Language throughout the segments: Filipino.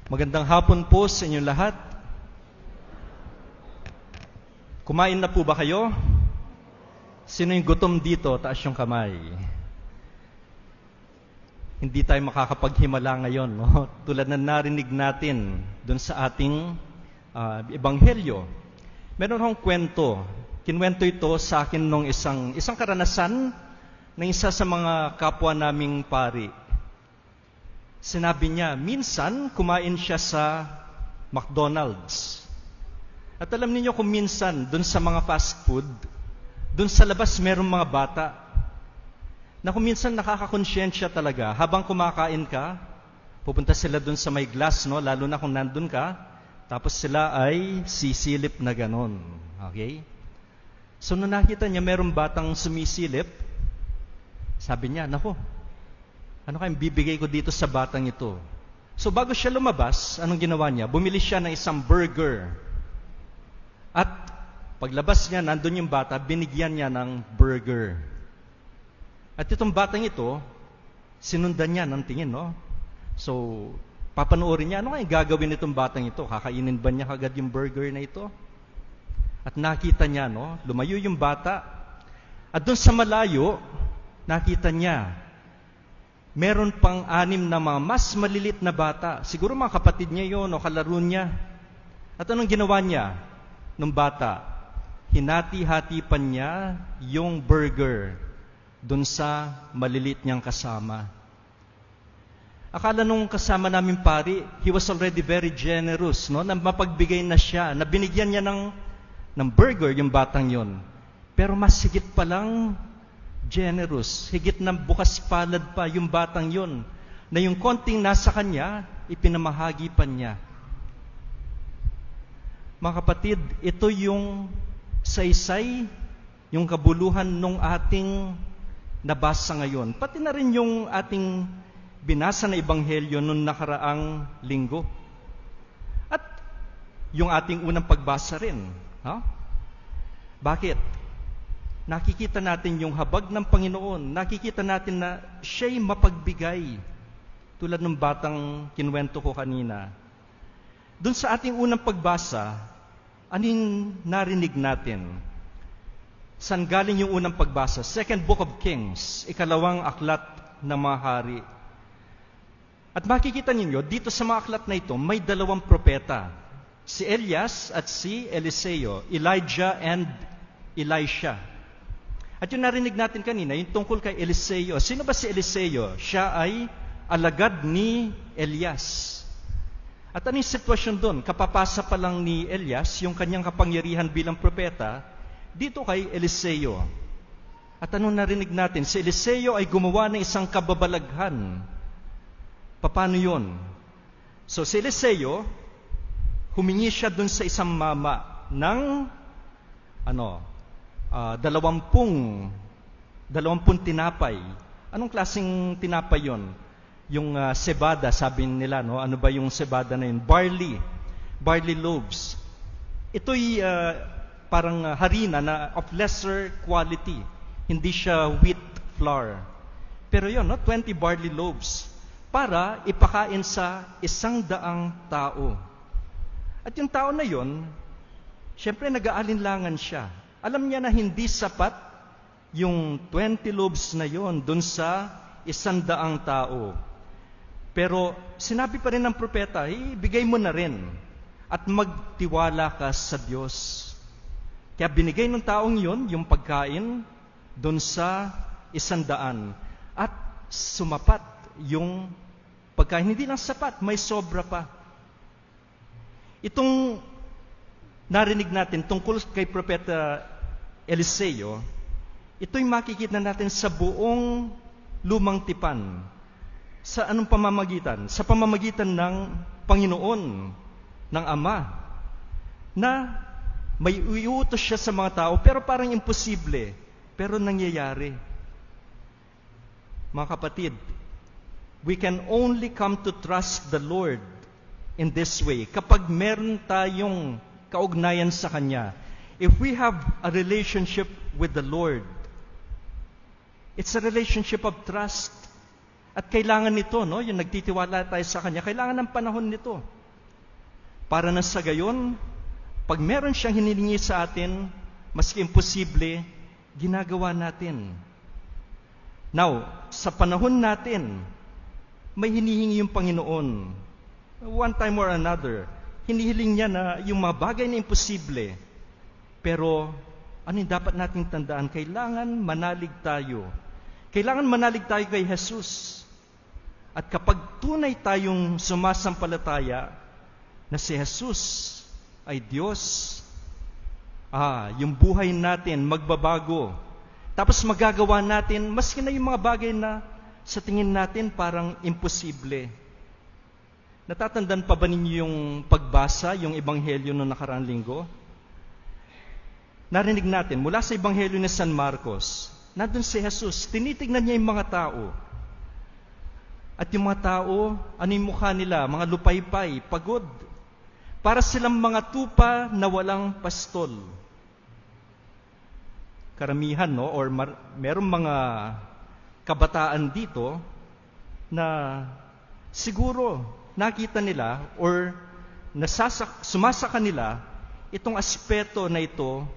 Magandang hapon po sa inyong lahat. Kumain na po ba kayo? Sino yung gutom dito? Taas yung kamay. Hindi tayo makakapaghimala ngayon, no? Tulad na narinig natin dun sa ating ebanghelyo. Meron akong kwento. Kinwento ito sa akin nung isang karanasan ng isa sa mga kapwa naming pari. Sinabi niya, minsan kumain siya sa McDonald's. At alam niyo kung minsan, dun sa mga fast food, dun sa labas merong mga bata, na kung minsan nakakakonsyensya talaga, habang kumakain ka, pupunta sila dun sa may glass, no? Lalo na kung nandun ka, tapos sila ay sisilip na ganon. Okay? So nung nakita niya merong batang sumisilip, sabi niya, naku, ano kayang bibigay ko dito sa batang ito? So bago siya lumabas, anong ginawa niya? Bumili siya ng isang burger. At paglabas niya, nandun yung bata, binigyan niya ng burger. At itong batang ito, sinundan niya ng tingin, no? So, papanoorin niya, ano kayang gagawin nitong batang ito? Kakainin ba niya kagad yung burger na ito? At nakita niya, no? Lumayo yung bata. At dun sa malayo, nakita niya, meron pang 6 na mga mas malilit na bata. Siguro mga kapatid niya yon o kalaro niya. At anong ginawa niya nung bata? Hinati-hati pa niya yung burger dun sa malilit niyang kasama. Akala nung kasama namin pari, he was already very generous, no? Na mapagbigay na siya, na binigyan niya ng burger yung batang yon. Pero mas higit pa lang generous, higit na bukas palad pa yung batang yon, na yung konting nasa kanya, ipinamahagi pa niya. Mga kapatid, ito yung saysay, yung kabuluhan nung ating nabasa ngayon. Pati na rin yung ating binasa na ebanghelyo nung nakaraang linggo. At yung ating unang pagbasa rin. Bakit? Nakikita natin yung habag ng Panginoon. Nakikita natin na siya'y mapagbigay. Tulad ng batang kinwento ko kanina. Doon sa ating unang pagbasa, anong narinig natin? Saan galing yung unang pagbasa? Second Book of Kings, 2 aklat ng mga hari. At makikita ninyo, dito sa mga aklat na ito, may 2 propeta. Si Elias at si Eliseo, Elijah and Elisha. At yung narinig natin kanina, yung tungkol kay Eliseo. Sino ba si Eliseo? Siya ay alagad ni Elias. At anong sitwasyon doon? Kapapasa pa lang ni Elias, yung kanyang kapangyarihan bilang propeta, dito kay Eliseo. At anong narinig natin? Si Eliseo ay gumawa ng isang kababalaghan. Paano yun? So si Eliseo, humingi siya doon sa isang mama ng 20 tinapay. Anong klaseng tinapay yon? Yung cebada, sabi nila, no? Ano ba yung cebada na yun? Barley loaves. Ito'y parang harina na of lesser quality. Hindi siya wheat flour. Pero yon, no? 20 barley loaves para ipakain sa 100 tao. At yung tao na yon, syempre nag-aalinlangan siya. Alam niya na hindi sapat yung 20 loaves na yon dun sa 100 tao. Pero sinabi pa rin ng propeta, bigay mo na rin at magtiwala ka sa Diyos. Kaya binigay ng taong yon yung pagkain dun sa 100 at sumapat yung pagkain. Hindi lang sapat, may sobra pa. Itong narinig natin tungkol kay propeta Eliseo, ito'y makikita natin sa buong lumang tipan. Sa anong pamamagitan? Sa pamamagitan ng Panginoon, ng Ama, na may iuutos siya sa mga tao, pero parang imposible, pero nangyayari. Mga kapatid, we can only come to trust the Lord in this way kapag meron tayong kaugnayan sa Kanya. If we have a relationship with the Lord, it's a relationship of trust. At kailangan nito, no? Yung nagtitiwala tayo sa Kanya, kailangan ng panahon nito. Para na sa gayon, pag meron siyang hinihingi sa atin, maski imposible, ginagawa natin. Now, sa panahon natin, may hinihingi yung Panginoon. One time or another, hinihiling niya na yung mga bagay na imposible. Pero, ano yung dapat nating tandaan? Kailangan manalig tayo. Kailangan manalig tayo kay Jesus. At kapag tunay tayong sumasampalataya na si Jesus ay Diyos, yung buhay natin magbabago. Tapos magagawa natin, maski na yung mga bagay na sa tingin natin parang imposible. Natatandaan pa ba ninyo yung pagbasa, yung Ebanghelyo noong nakaraang linggo? Narinig natin, mula sa Ebanghelyo ni San Marcos, nandun si Jesus, tinitignan niya yung mga tao. At yung mga tao, ano yung mukha nila? Mga lupaypay, pagod. Para silang mga tupa na walang pastol. Karamihan, no? Or merong mga kabataan dito na siguro nakita nila or sumasaka nila itong aspeto na ito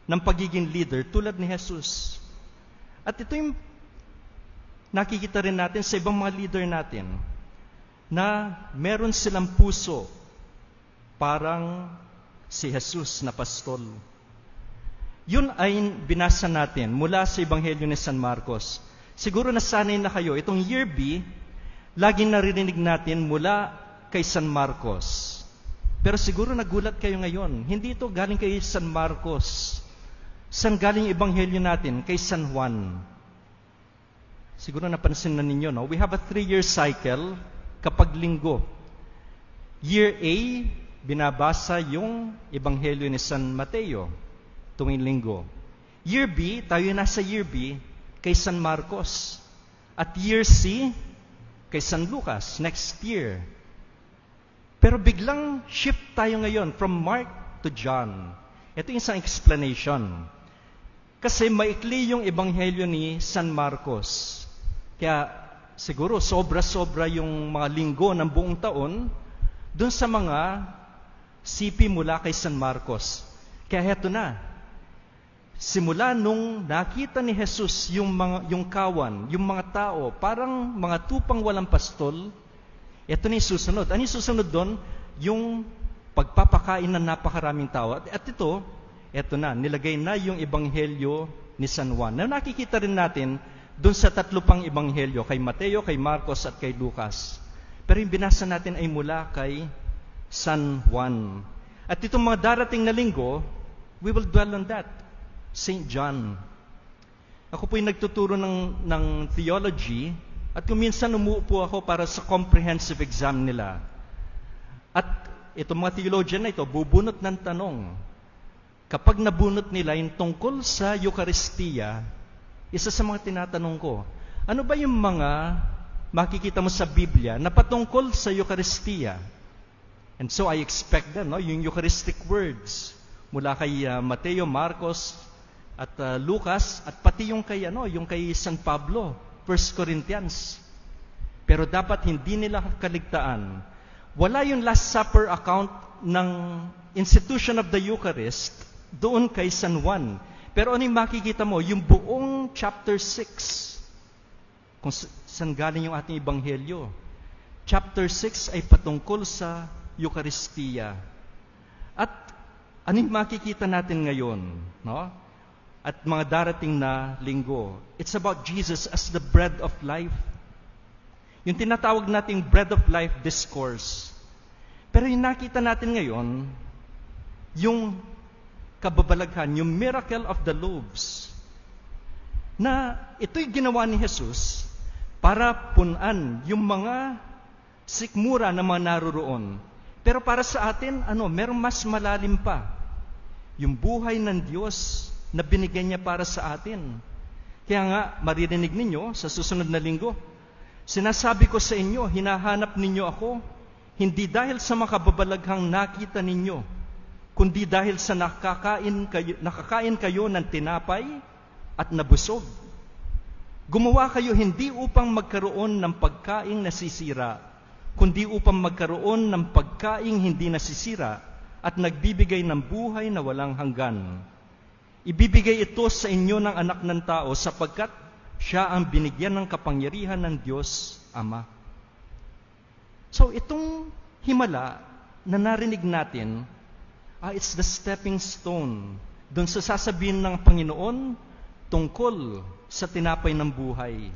ng pagiging leader tulad ni Jesus. At ito yung nakikita rin natin sa ibang mga leader natin na meron silang puso parang si Jesus na pastol. Yun ay binasa natin mula sa Ebanghelyo ni San Marcos. Siguro nasanay na kayo, itong year B, laging naririnig natin mula kay San Marcos. Pero siguro nagulat kayo ngayon, hindi ito galing kay San Marcos. San galing Ebanghelyo natin? Kay San Juan. Siguro napansin na ninyo, no? We have a 3-year cycle kapag linggo. Year A, binabasa yung Ebanghelyo ni San Mateo tuwing linggo. Year B, tayo nasa Year B, kay San Marcos. At Year C, kay San Lucas, next year. Pero biglang shift tayo ngayon from Mark to John. Ito yung isang explanation. Kasi maikli yung Ebanghelyo ni San Marcos. Kaya siguro sobra-sobra yung mga linggo ng buong taon dun sa mga sipi mula kay San Marcos. Kaya heto na. Simula nung nakita ni Jesus yung kawan, yung mga tao, parang mga tupang walang pastol, ito na yung susunod. Ano yung susunod doon? Yung pagpapakain ng napakaraming tao. At ito na, nilagay na yung Ebanghelyo ni San Juan. Na nakikita rin natin doon sa 3 pang Ebanghelyo, kay Mateo, kay Marcos, at kay Lucas. Pero yung binasa natin ay mula kay San Juan. At itong mga darating na linggo, we will dwell on that. St. John. Ako po yung nagtuturo ng theology at kung minsan umuupo ako para sa comprehensive exam nila. At itong mga theologian na ito, bubunot ng tanong. Kapag nabunot nila yung tungkol sa Eucharistia, isa sa mga tinatanong ko, ano ba yung mga makikita mo sa Biblia na patungkol sa Eucharistia? And so I expect them, no, yung Eucharistic words mula kay Mateo, Marcos, at Lucas, at pati yung kay San Pablo, 1 Corinthians. Pero dapat hindi nila kaligtaan. Wala yung Last Supper account ng institution of the Eucharist doon kay San Juan. Pero ano yung makikita mo? Yung buong chapter 6, kung saan galing yung ating Ebanghelyo. Chapter 6 ay patungkol sa Eucharistia. At ano yung makikita natin ngayon? No? At mga darating na linggo. It's about Jesus as the bread of life. Yung tinatawag nating bread of life discourse. Pero yung nakita natin ngayon, yung kababalaghan, yung miracle of the loaves, na ito'y ginawa ni Jesus para punan yung mga sikmura na mga naroroon. Pero para sa atin, merong mas malalim pa. Yung buhay ng Diyos na binigyan niya para sa atin. Kaya nga, maririnig ninyo sa susunod na linggo, sinasabi ko sa inyo, hinahanap ninyo ako, hindi dahil sa makababalaghang nakita ninyo, kundi dahil sa nakakain kayo ng tinapay at nabusog. Gumawa kayo hindi upang magkaroon ng pagkaing nasisira, kundi upang magkaroon ng pagkaing hindi nasisira at nagbibigay ng buhay na walang hanggan. Ibibigay ito sa inyo ng anak ng tao sapagkat siya ang binigyan ng kapangyarihan ng Diyos Ama. So itong himala na narinig natin, it's the stepping stone doon sa sasabihin ng Panginoon tungkol sa tinapay ng buhay.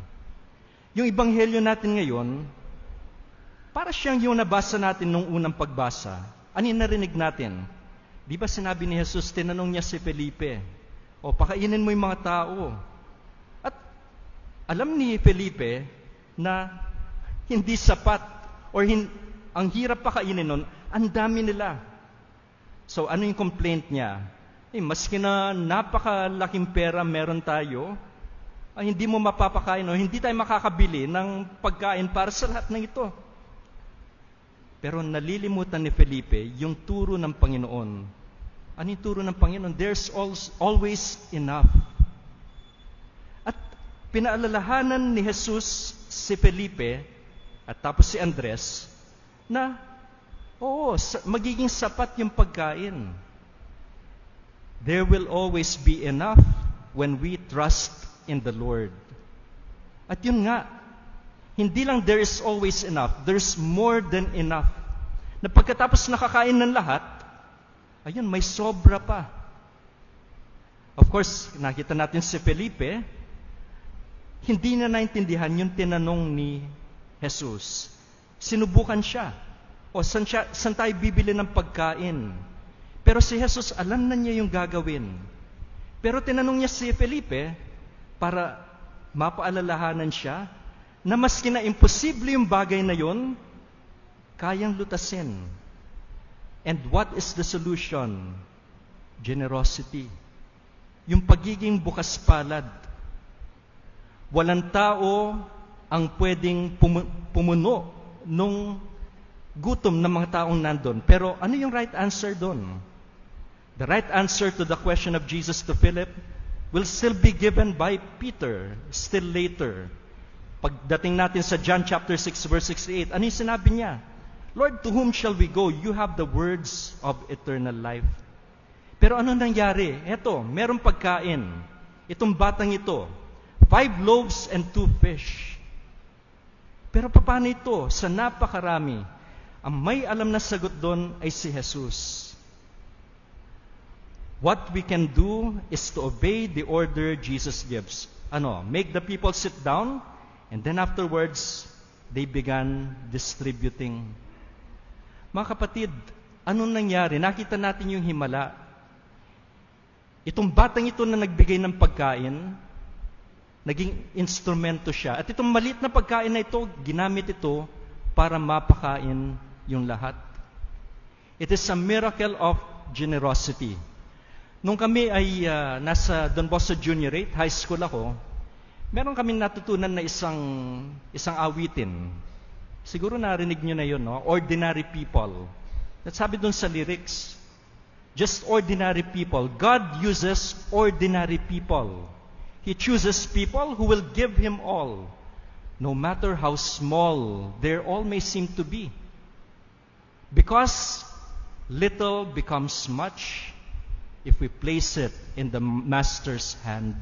Yung ebanghelyo natin ngayon, para siyang yung nabasa natin nung unang pagbasa. Ano yung narinig natin? Di ba sinabi ni Jesus, tinanong niya si Felipe, pakainin mo yung mga tao. At alam ni Felipe na hindi sapat ang hirap pakainin nun, ang dami nila. So ano yung complaint niya? Maski na napakalaking pera meron tayo, hindi mo mapapakain o hindi tayo makakabili ng pagkain para sa lahat ng ito. Pero nalilimutan ni Felipe yung turo ng Panginoon. Ano yung turo ng Panginoon? There's always enough. At pinaalalahanan ni Jesus si Felipe at tapos si Andres na magiging sapat yung pagkain. There will always be enough when we trust in the Lord. At yun nga, hindi lang there is always enough, there's more than enough. Na pagkatapos nakakain ng lahat, ayun, may sobra pa. Of course, nakita natin si Felipe, hindi na naintindihan yung tinanong ni Jesus. Sinubukan siya. Saan tayo bibili ng pagkain? Pero si Jesus, alam na niya yung gagawin. Pero tinanong niya si Felipe para mapaalalahanan siya na maski na imposible yung bagay na yon, kayang lutasin. And what is the solution? Generosity. Yung pagiging bukas palad. Walang tao ang pwedeng pumuno nung gutom ng mga taong nandun. Pero ano yung right answer doon? The right answer to the question of Jesus to Philip will still be given by Peter still later. Pagdating natin sa John chapter 6 verse 68, ano yung sinabi niya? Lord, to whom shall we go? You have the words of eternal life. Pero ano nangyari? Eto, merong pagkain. Itong batang ito, 5 loaves and 2 fish. Pero paano ito? Sa napakarami, ang may alam na sagot doon ay si Jesus. What we can do is to obey the order Jesus gives. Make the people sit down, and then afterwards, they began distributing. Mga kapatid, anong nangyari? Nakita natin yung himala. Itong batang ito na nagbigay ng pagkain, naging instrumento siya. At itong maliit na pagkain na ito, ginamit ito para mapakain yung lahat. It is a miracle of generosity. Nung kami ay nasa Don Bosco Junior High School ako, meron kaming natutunan na isang awitin. Siguro narinig nyo na yun, no? Ordinary people. At sabi dun sa lyrics, just ordinary people. God uses ordinary people. He chooses people who will give Him all, no matter how small their all may seem to be. Because little becomes much if we place it in the Master's hand.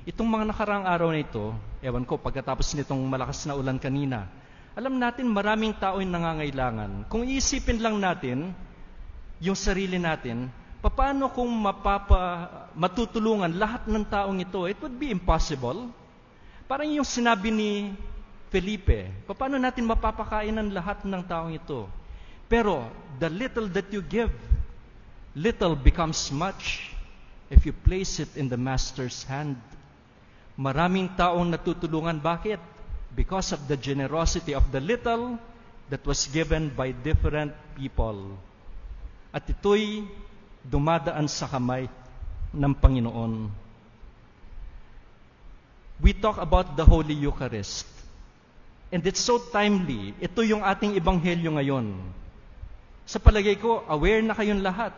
Itong mga nakaraang araw na ito, ewan ko, pagkatapos nitong malakas na ulan kanina, alam natin maraming tao yung nangangailangan. Kung iisipin lang natin yung sarili natin, paano kung matutulungan lahat ng taong ito? It would be impossible. Parang yung sinabi ni Felipe, paano natin mapapakain ang lahat ng taong ito? Pero the little that you give, little becomes much if you place it in the Master's hand. Maraming taong natutulungan. Bakit? Because of the generosity of the little that was given by different people. At ito'y dumadaan sa kamay ng Panginoon. We talk about the Holy Eucharist. And it's so timely. Ito yung ating ebanghelyo ngayon. Sa palagay ko, aware na kayong lahat.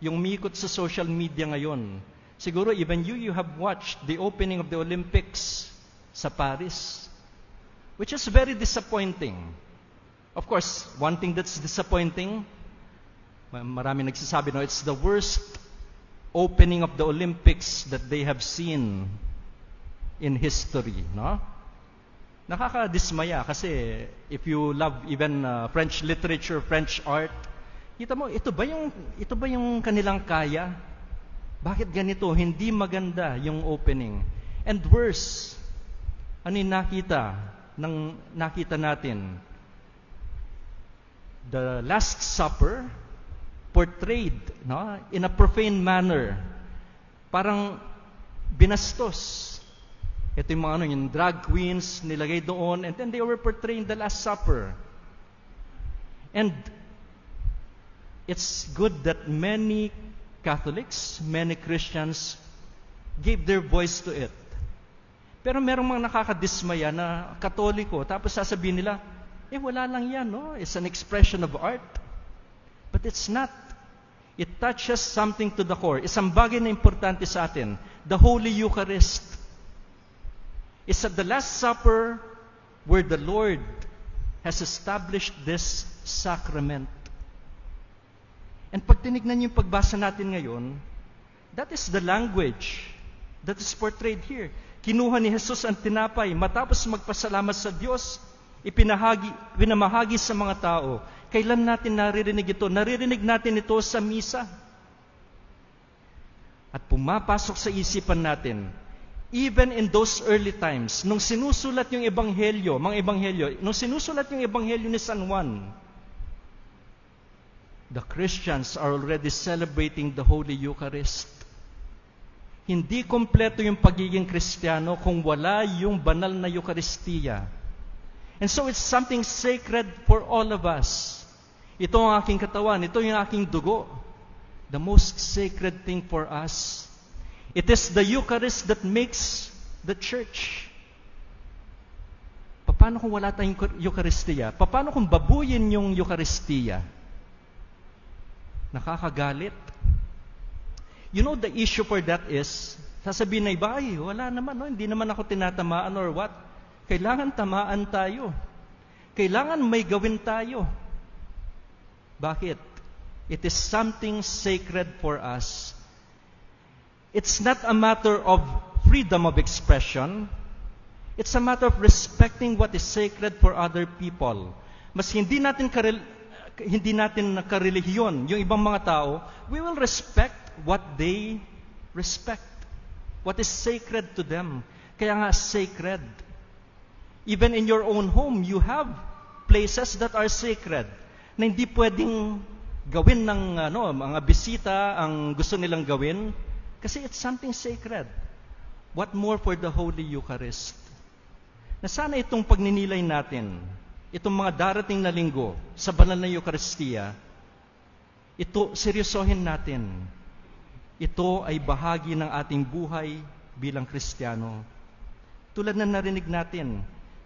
Yung umikot sa social media ngayon. Siguro even you have watched the opening of the Olympics sa Paris. which is very disappointing. Of course, one thing that's disappointing, marami nagsasabi, no, it's the worst opening of the Olympics that they have seen in history, no? Nakakadismaya kasi if you love even French literature, French art, kita mo, ito ba yung kanilang kaya? Bakit ganito? Hindi maganda yung opening. And worse, ano yung nakita natin? The Last Supper portrayed, no, in a profane manner. Parang binastos. Ito yung mga yung drag queens nilagay doon, and then they were portraying the Last Supper. And it's good that many Catholics, many Christians gave their voice to it. Pero merong mga nakakadismaya na Katoliko, tapos sasabihin nila, wala lang yan, no? It's an expression of art. But it's not. It touches something to the core. Isang bagay na importante sa atin, the Holy Eucharist. It's at the Last Supper where the Lord has established this sacrament. And pag tinignan niyo yung pagbasa natin ngayon, that is the language that is portrayed here. Kinuha ni Jesus ang tinapay, matapos magpasalamat sa Diyos, pinamahagi sa mga tao. Kailan natin naririnig ito? Naririnig natin ito sa misa. At pumapasok sa isipan natin, even in those early times, nung sinusulat yung ebanghelyo, nung sinusulat yung ebanghelyo ni San Juan, the Christians are already celebrating the Holy Eucharist. Hindi kompleto yung pagiging Kristiyano kung wala yung banal na Eucharistiya. And so it's something sacred for all of us. Ito ang aking katawan, ito yung aking dugo. The most sacred thing for us. It is the Eucharist that makes the church. Paano kung wala tayong Eucharistiya? Paano kung babuyin yung Eucharistiya? Nakakagalit. You know, the issue for that is, sasabihin na iba, wala naman, no? Hindi naman ako tinatamaan or what? Kailangan tamaan tayo. Kailangan may gawin tayo. Bakit? It is something sacred for us. It's not a matter of freedom of expression. It's a matter of respecting what is sacred for other people. Mas hindi natin karelihiyon yung ibang mga tao, we will respect what they respect. What is sacred to them. Kaya nga sacred. Even in your own home, you have places that are sacred na hindi pwedeng gawin ng mga bisita ang gusto nilang gawin kasi it's something sacred. What more for the Holy Eucharist? Na sana itong pagninilay natin, itong mga darating na linggo sa banal na Eucharistiya, ito seryosohin natin. Ito ay bahagi ng ating buhay bilang Kristiyano. Tulad na narinig natin,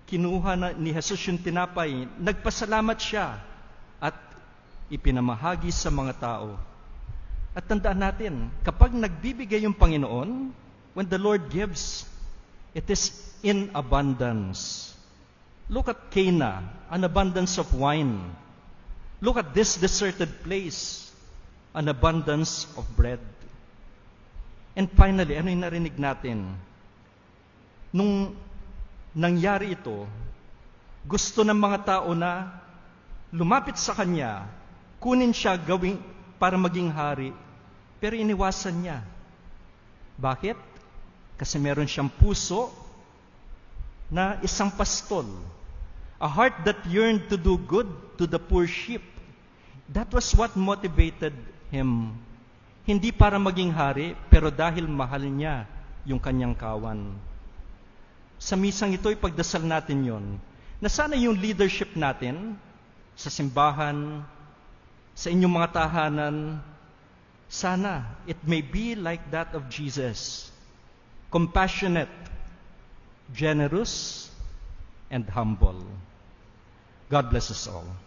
kinuha ni Jesus yung tinapay, nagpasalamat siya at ipinamahagi sa mga tao. At tandaan natin, kapag nagbibigay yung Panginoon, when the Lord gives, it is in abundance. Look at Cana, an abundance of wine. Look at this deserted place, an abundance of bread. And finally, ano yung narinig natin? Nung nangyari ito, gusto ng mga tao na lumapit sa Kanya, kunin siya gawing para maging hari, pero iniwasan niya. Bakit? Kasi meron siyang puso na isang pastol. A heart that yearned to do good to the poor sheep. That was what motivated him. Hindi para maging hari, pero dahil mahal niya yung kanyang kawan. Sa misang ito, ipagdasal natin yon. Na sana yung leadership natin sa simbahan, sa inyong mga tahanan, sana it may be like that of Jesus. Compassionate, generous, and humble. God bless us all.